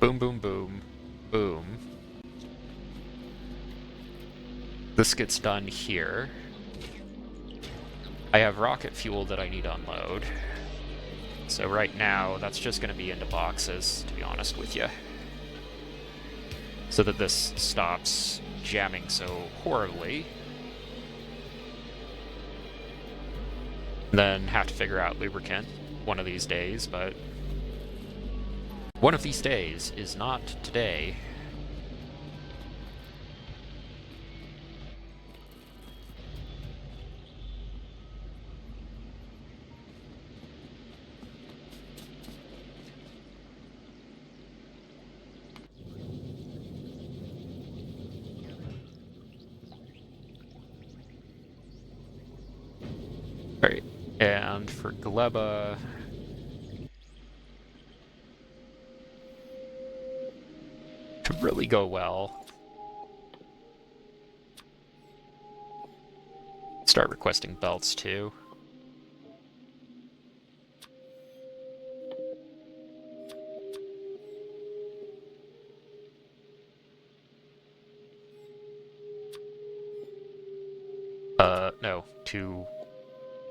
Boom, boom, boom, boom. This gets done here. I have rocket fuel that I need to unload. So right now, that's just going to be into boxes, to be honest with you. So that this stops jamming so horribly. Then have to figure out lubricant one of these days, but one of these days is not today. Alright, and for Gleba, to really go well, start requesting belts too. No, to...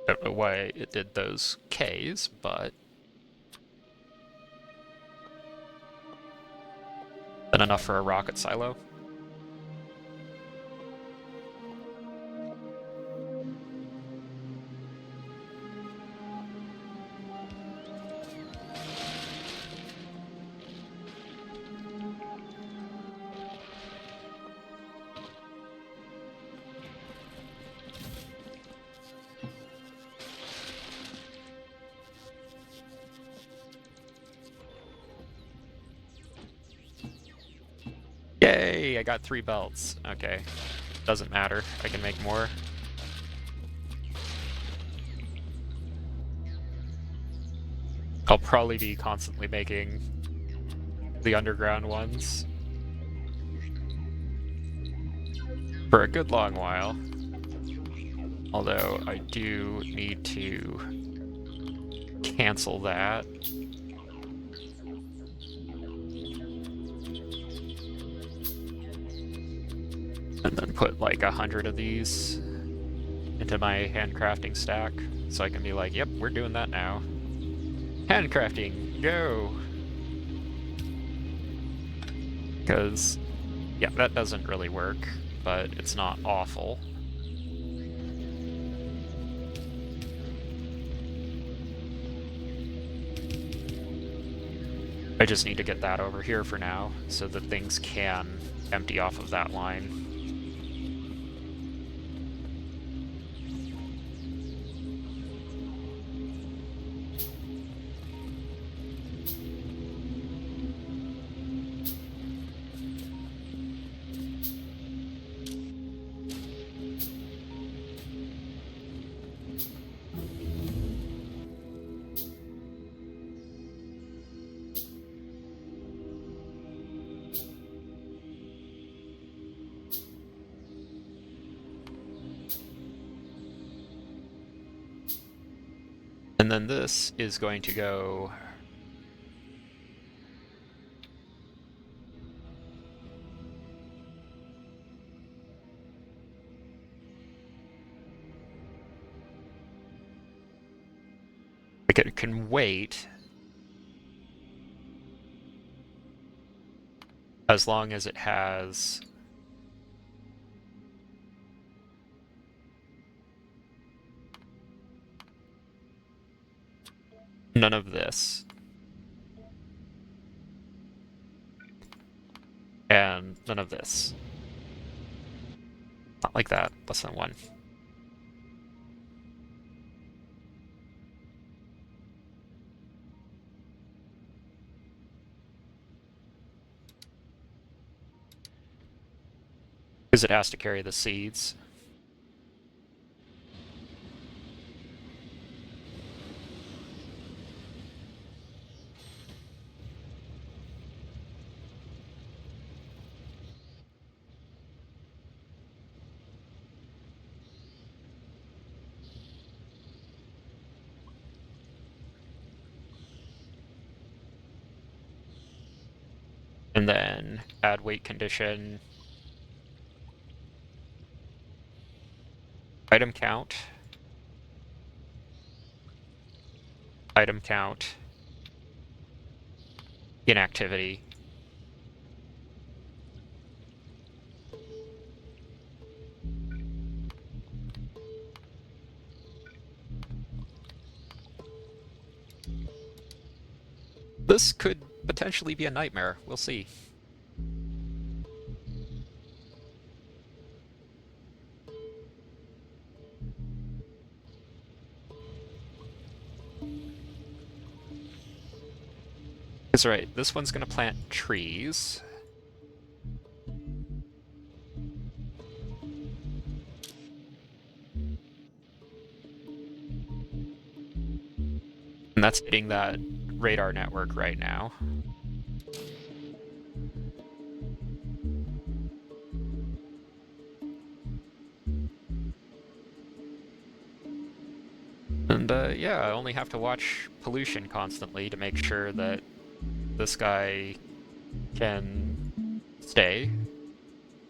I don't know why it did those Ks, but... Then enough for a rocket silo. Yay, I got 3 belts. Okay. Doesn't matter, I can make more. I'll probably be constantly making the underground ones for a good long while. Although I do need to cancel that. And then put like 100 of these into my handcrafting stack. So I can be like, yep, we're doing that now. Handcrafting, go! Because, yeah, that doesn't really work, but it's not awful. I just need to get that over here for now, so that things can empty off of that line. And then this is going to go... Like, it can wait as long as it has... none of this. And none of this. Not like that, less than 1. Because it has to carry the seeds. And then add weight condition, item count, inactivity. This could potentially be a nightmare. We'll see. That's right, this one's gonna plant trees. And that's hitting that radar network right now. And yeah, I only have to watch pollution constantly to make sure that this guy can stay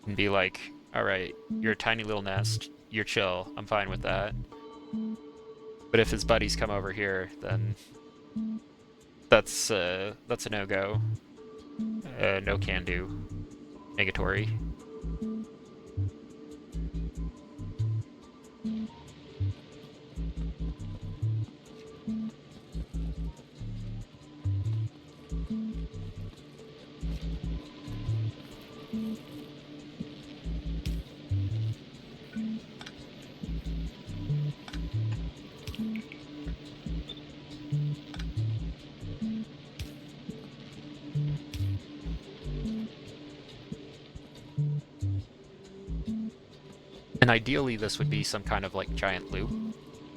and be like, alright, you're a tiny little nest, you're chill, I'm fine with that. But if his buddies come over here, then that's a no-go. No can do. Negatory. And ideally this would be some kind of like giant loop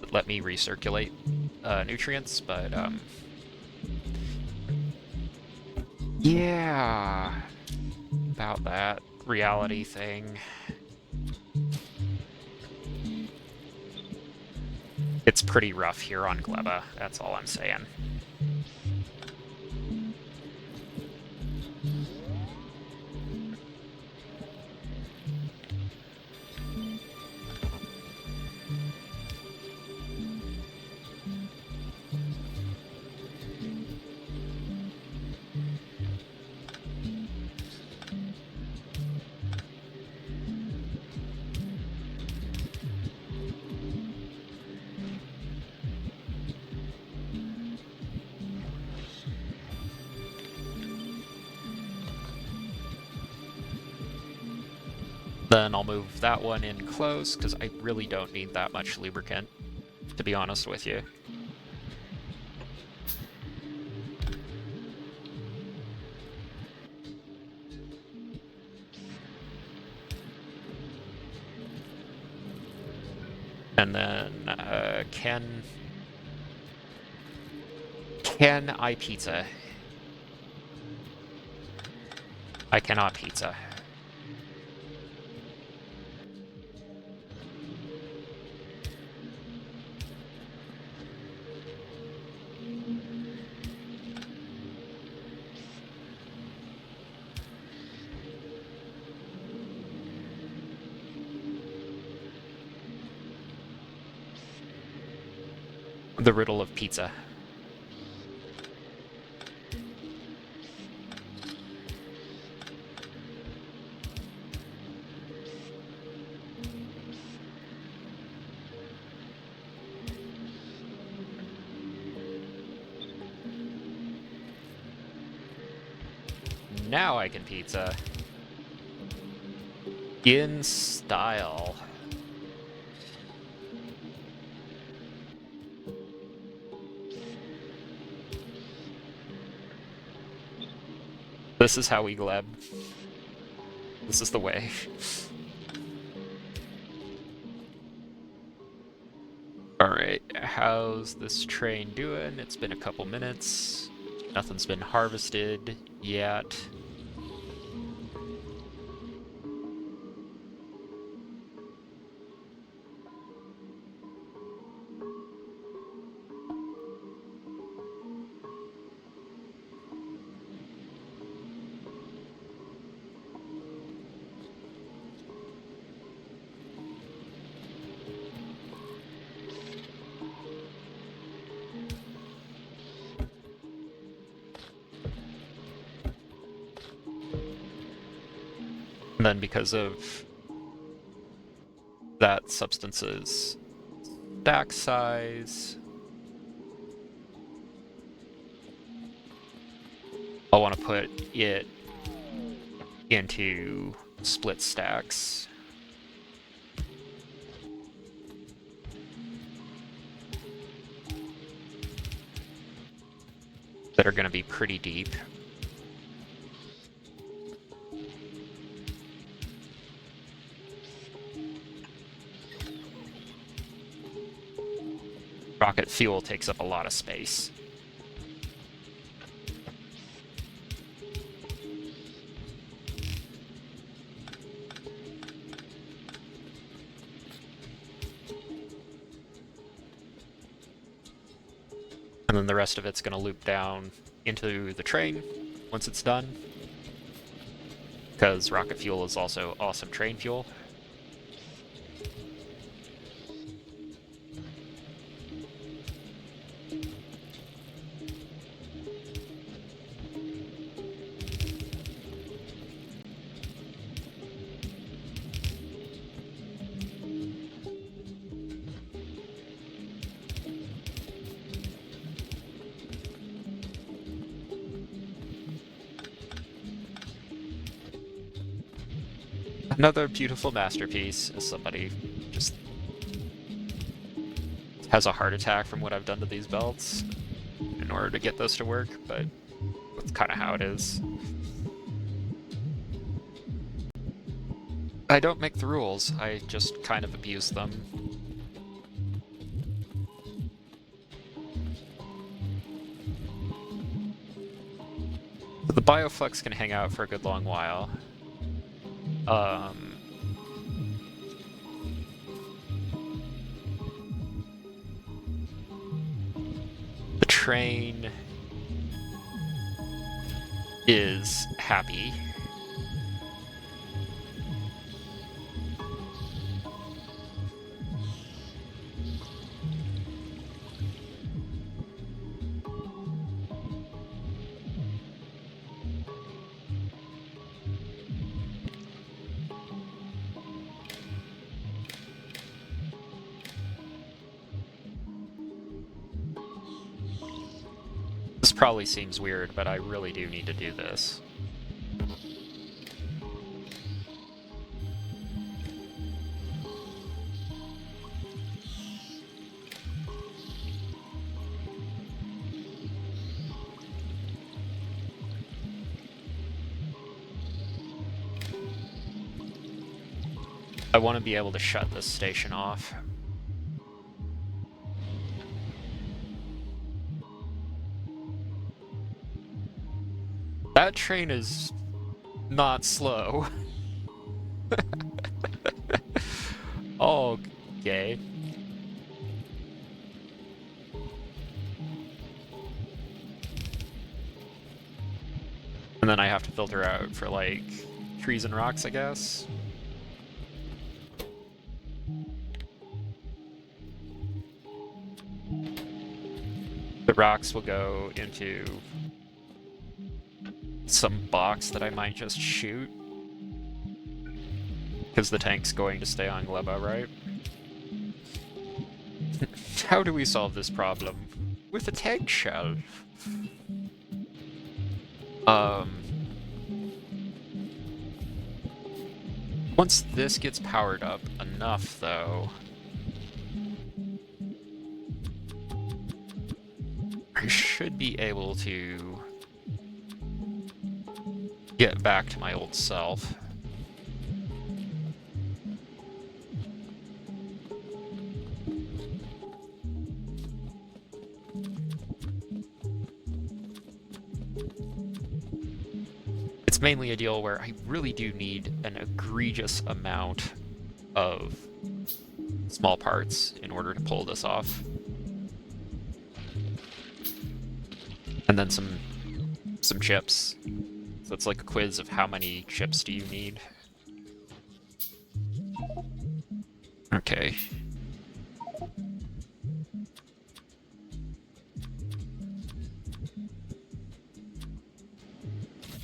that let me recirculate nutrients, but yeah, about that reality thing. It's pretty rough here on Gleba, that's all I'm saying. Then I'll move that one in close, because I really don't need that much lubricant, to be honest with you. And then, can I pizza? I cannot pizza. The riddle of pizza. Now I can pizza. In style. This is how we gleb. This is the way. Alright, how's this train doing? It's been a couple minutes. Nothing's been harvested yet. And then because of that substance's stack size, I'll want to put it into split stacks. That are going to be pretty deep. Rocket fuel takes up a lot of space. And then the rest of it's going to loop down into the train once it's done. Because rocket fuel is also awesome train fuel. Another beautiful masterpiece, as somebody just has a heart attack from what I've done to these belts in order to get this to work, but that's kind of how it is. I don't make the rules, I just kind of abuse them. The bioflux can hang out for a good long while. The train is happy. This probably seems weird, but I really do need to do this. I want to be able to shut this station off. That train is not slow. Okay. And then I have to filter out for, like, trees and rocks, I guess. The rocks will go into some box that I might just shoot. Because the tank's going to stay on Gleba, right? How do we solve this problem? With a tank shell. Once this gets powered up enough, though, I should be able to get back to my old self. It's mainly a deal where I really do need an egregious amount of small parts in order to pull this off. And then some chips. So it's like a quiz of how many chips do you need. Okay.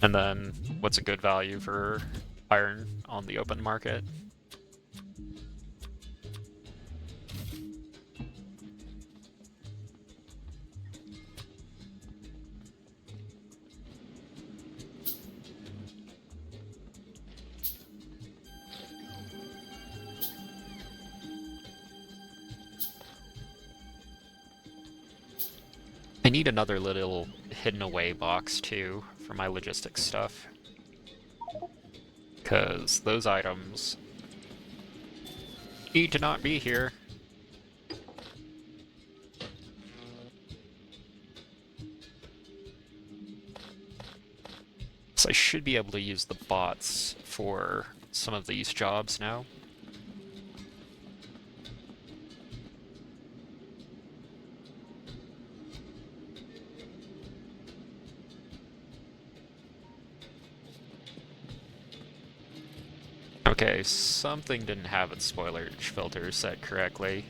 And then, what's a good value for iron on the open market. I need another little hidden away box too for my logistics stuff. Because those items need to not be here. So I should be able to use the bots for some of these jobs now. Okay, something didn't have its spoilage filter set correctly.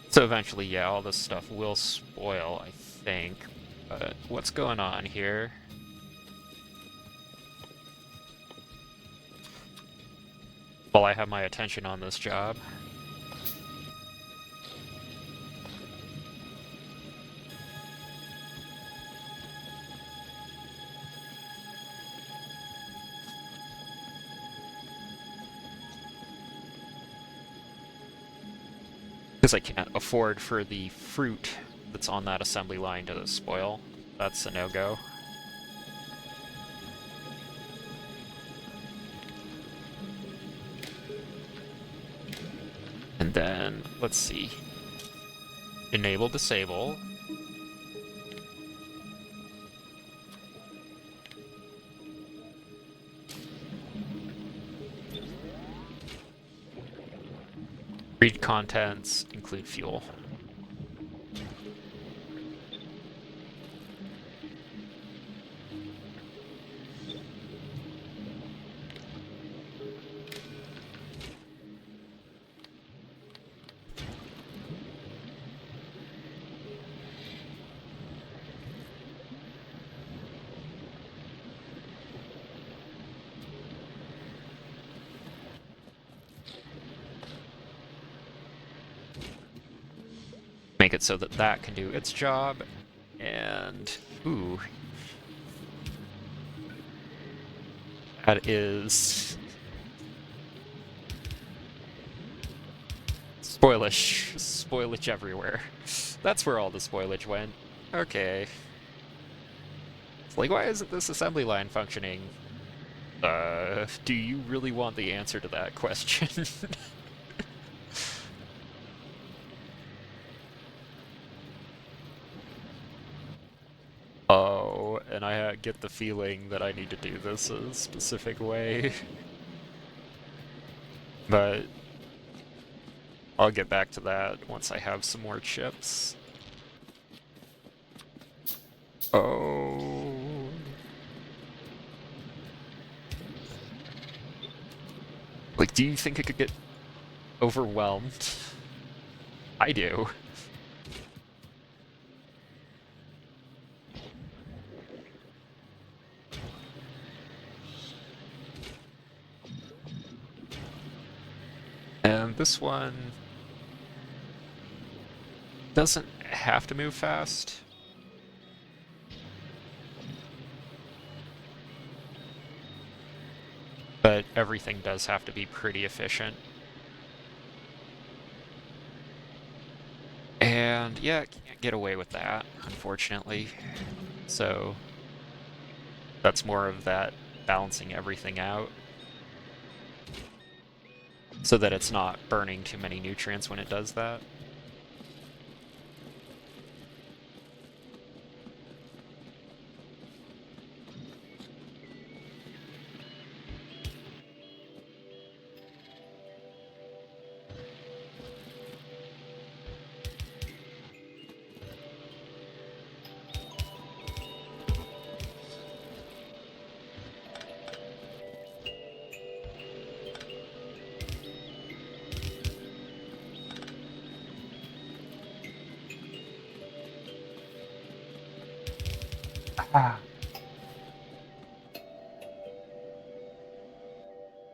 So eventually, yeah, all this stuff will spoil, I think. But what's going on here? While I have my attention on this job. Because I can't afford for the fruit that's on that assembly line to spoil. That's a no-go. And then, let's see. Enable, disable. Read contents, include fuel. Make it so that that can do its job, and ooh, that is spoilage everywhere. That's where all the spoilage went. Okay. It's like, why isn't this assembly line functioning? Do you really want the answer to that question? Oh, and I get the feeling that I need to do this a specific way. But I'll get back to that once I have some more chips. Oh. Like, do you think it could get overwhelmed? I do. And this one doesn't have to move fast. But everything does have to be pretty efficient. And yeah, can't get away with that, unfortunately. So that's more of that balancing everything out, so that it's not burning too many nutrients when it does that.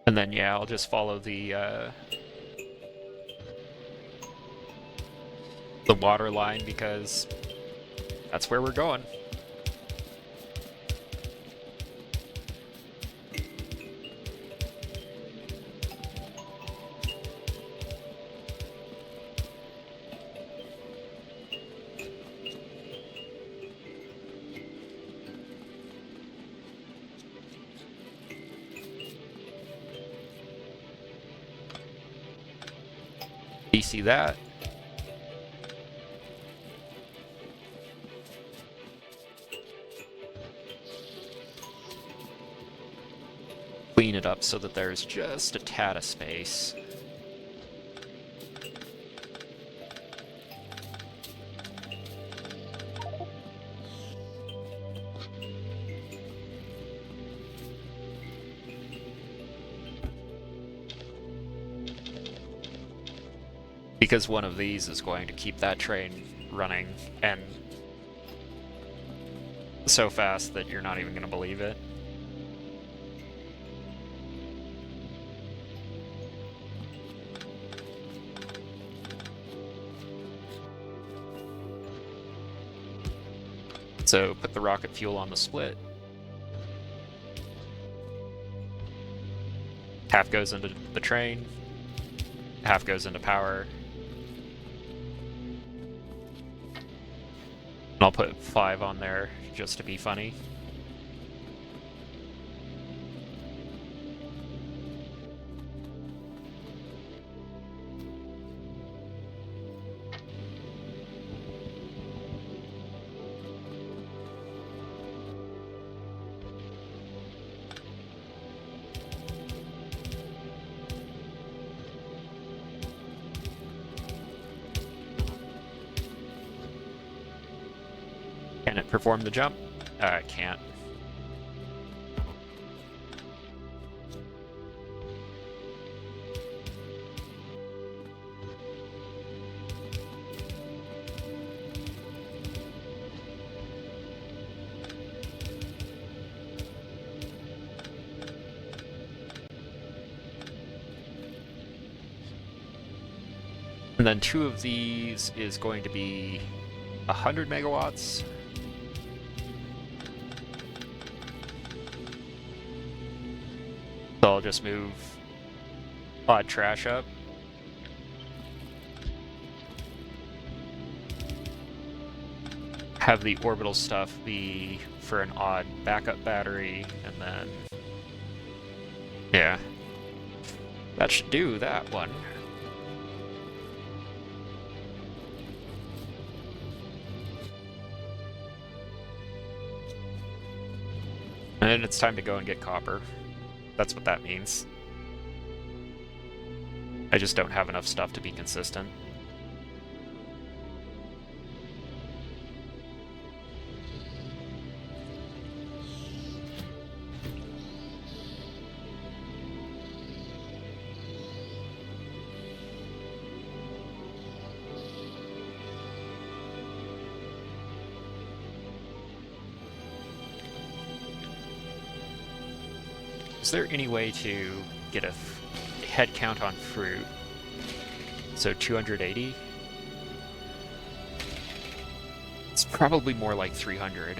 And then, yeah, I'll just follow the water line because that's where we're going. You see that? Clean it up so that there's just a tad of space. Because one of these is going to keep that train running, and so fast that you're not even going to believe it. So put the rocket fuel on the split. Half goes into the train, half goes into power. And I'll put 5 on there just to be funny. Can it perform the jump? It can't. And then 2 of these is going to be 100 megawatts. So I'll just move odd trash up. Have the orbital stuff be for an odd backup battery, and then... yeah. That should do that one. And it's time to go and get copper. That's what that means. I just don't have enough stuff to be consistent. Is there any way to get a head count on fruit? So 280? It's probably more like 300.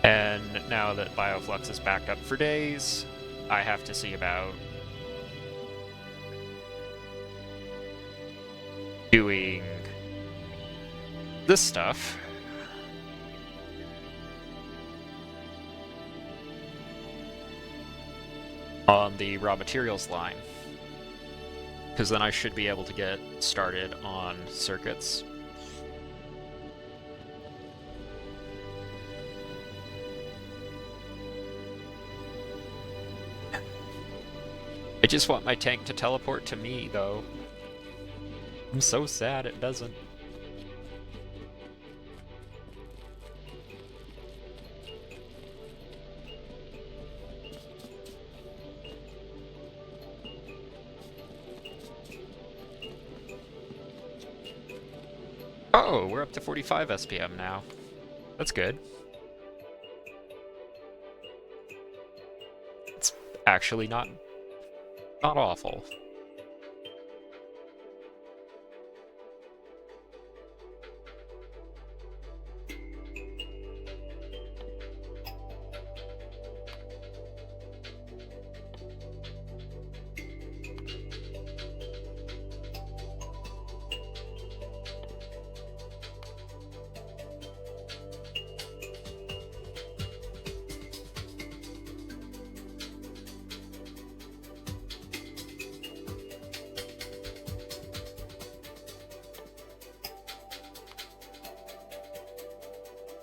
And now that bioflux is backed up for days, I have to see about doing this stuff. On the raw materials line. Because then I should be able to get started on circuits. I just want my tank to teleport to me, though. I'm so sad it doesn't. Oh, we're up to 45 SPM now. That's good. It's actually not awful.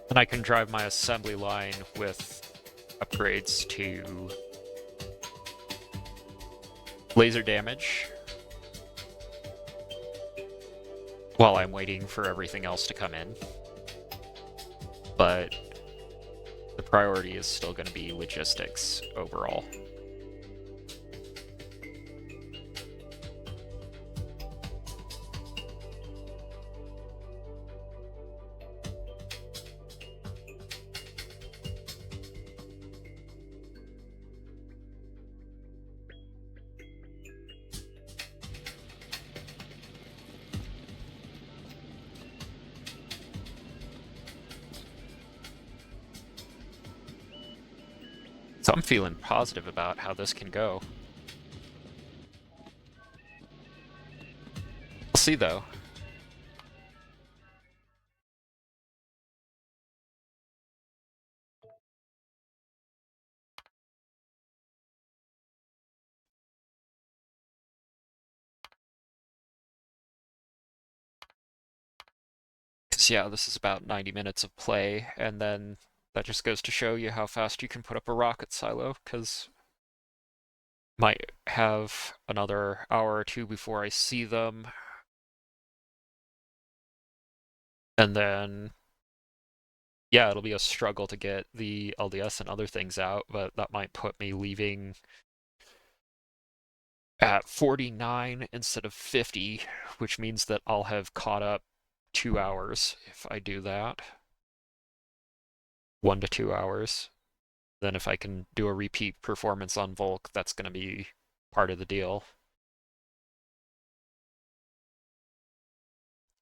And I can drive my assembly line with upgrades to laser damage while I'm waiting for everything else to come in. But the priority is still going to be logistics overall. So I'm feeling positive about how this can go. We'll see, though. Because, yeah, this is about 90 minutes of play, and then that just goes to show you how fast you can put up a rocket silo, because might have another hour or two before I see them. And then, yeah, it'll be a struggle to get the LDS and other things out, but that might put me leaving at 49 instead of 50, which means that I'll have caught up 2 hours if I do that. 1 to 2 hours. Then if I can do a repeat performance on Volk, that's going to be part of the deal.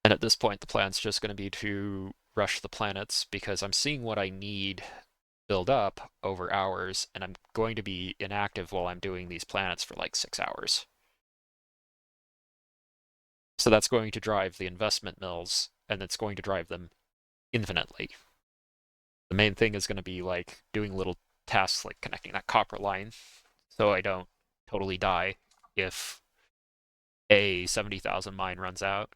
And at this point, the plan's just going to be to rush the planets because I'm seeing what I need build up over hours, and I'm going to be inactive while I'm doing these planets for like 6 hours. So that's going to drive the investment mills, and it's going to drive them infinitely. The main thing is going to be like doing little tasks like connecting that copper line so I don't totally die if a 70,000 mine runs out.